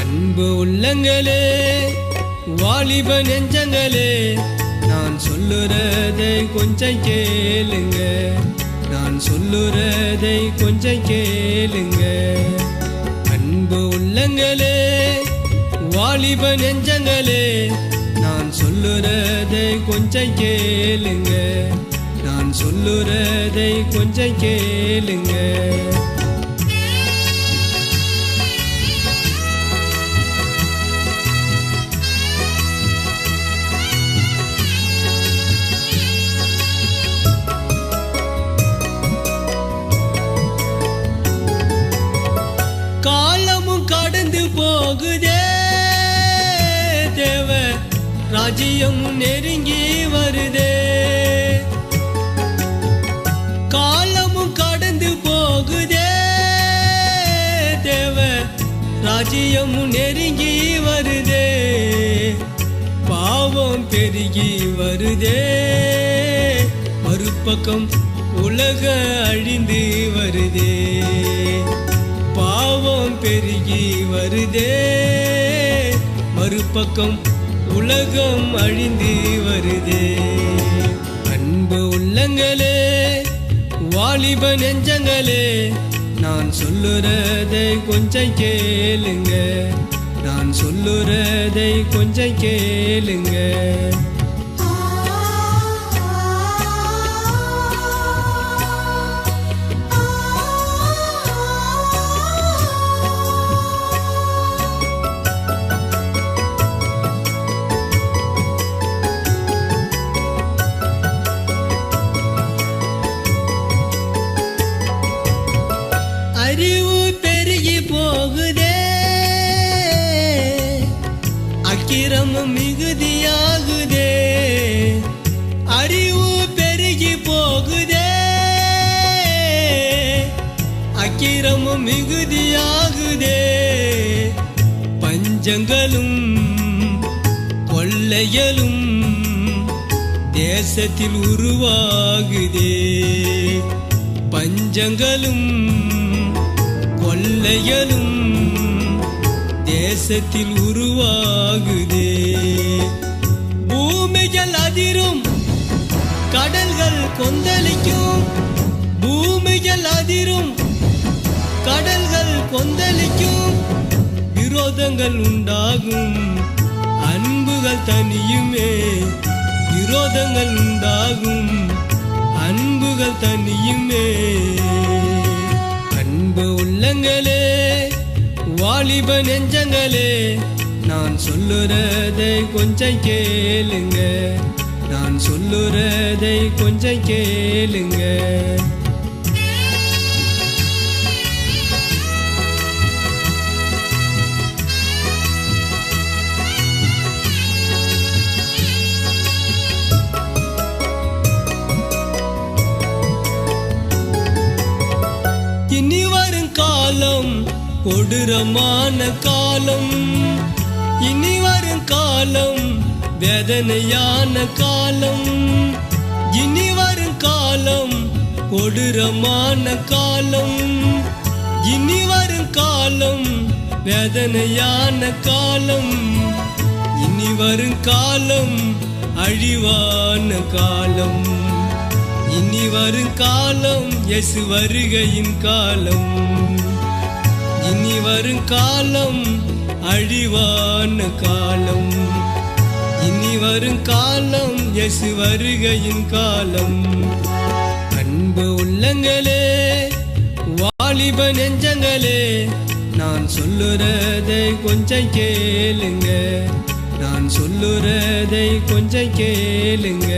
அன்பு உள்ளங்களே, வாலிப நெஞ்சங்களே, நான் சொல்லுறதை கொஞ்சம் கேளுங்க. நான் சொல்லுறதை கொஞ்சம் கேளுங்க. அன்பு உள்ளங்களே, வாலிப நெஞ்சங்களே, நான் சொல்லுறதை கொஞ்சம் கேளுங்க. நான் சொல்லுறதை கொஞ்சம் கேளுங்க. காலமும் கடந்து போகுதே, தேவ ராஜ்யம் நெருங்கி வருதே. காலமும் கடந்து போகுதே, தேவ ராஜ்யம் நெருங்கி வருதே. பாவம் பெருகி வருதே, மறுபக்கம் உலக அழிந்து வருதே. பாவம் பெருகி வருதே, மறுபக்கம் உலகம் அழிந்து வருதே. அன்பு உள்ளங்களே, வாலிப நெஞ்சங்களே, நான் சொல்லுறதை கொஞ்சம் கேளுங்க. நான் சொல்லுறதை கொஞ்சம் கேளுங்க. அறிவு பெருகி போகுதே, அக்கிரமம் மிகுதியாகுதே. அறிவு பெருகி போகுதே, அக்கிரமம் மிகுதியாகுதே. பஞ்சங்களும் கொள்ளைகளும் தேசத்தில் உருவாகுதே. பஞ்சங்களும் கொள்ளைகளும் தேசத்தில் உருவாகுதே. பூமிகள் அதிரும், கடல்கள் கொந்தளிக்கும். பூமிகள் அதிரும், கடல்கள் கொந்தளிக்கும். விரோதங்கள் உண்டாகும், அன்புகள் தனியுமே. விரோதங்கள் உண்டாகும், அன்புகள் தனியுமே. அன்பு உள்ளங்களே, வாலிப நெஞ்சங்களே, நான் சொல்லுறதை கொஞ்சம் கேளுங்க. நான் சொல்லுறதை கொஞ்சம் கேளுங்க. இனி வரும் காலம் கொடூரமான காலம். இனி வரும் காலம் வேதனையான காலம். இனி வரும் காலம் கொடூரமான காலம். இனி வரும் காலம் வேதனையான காலம். இனி வரும் காலம் அழிவான காலம். இனி வரும் காலம் இயேசு வருகையின் காலம். இனி வரும் காலம் அழிவான காலம். இனி வரும் காலம் இயேசு வருகையின் காலம். அன்பு உள்ளங்களே, வாலிப நெஞ்சங்களே, நான் சொல்லுறதை கொஞ்சம் கேளுங்க. நான் சொல்லுறதை கொஞ்சம் கேளுங்க.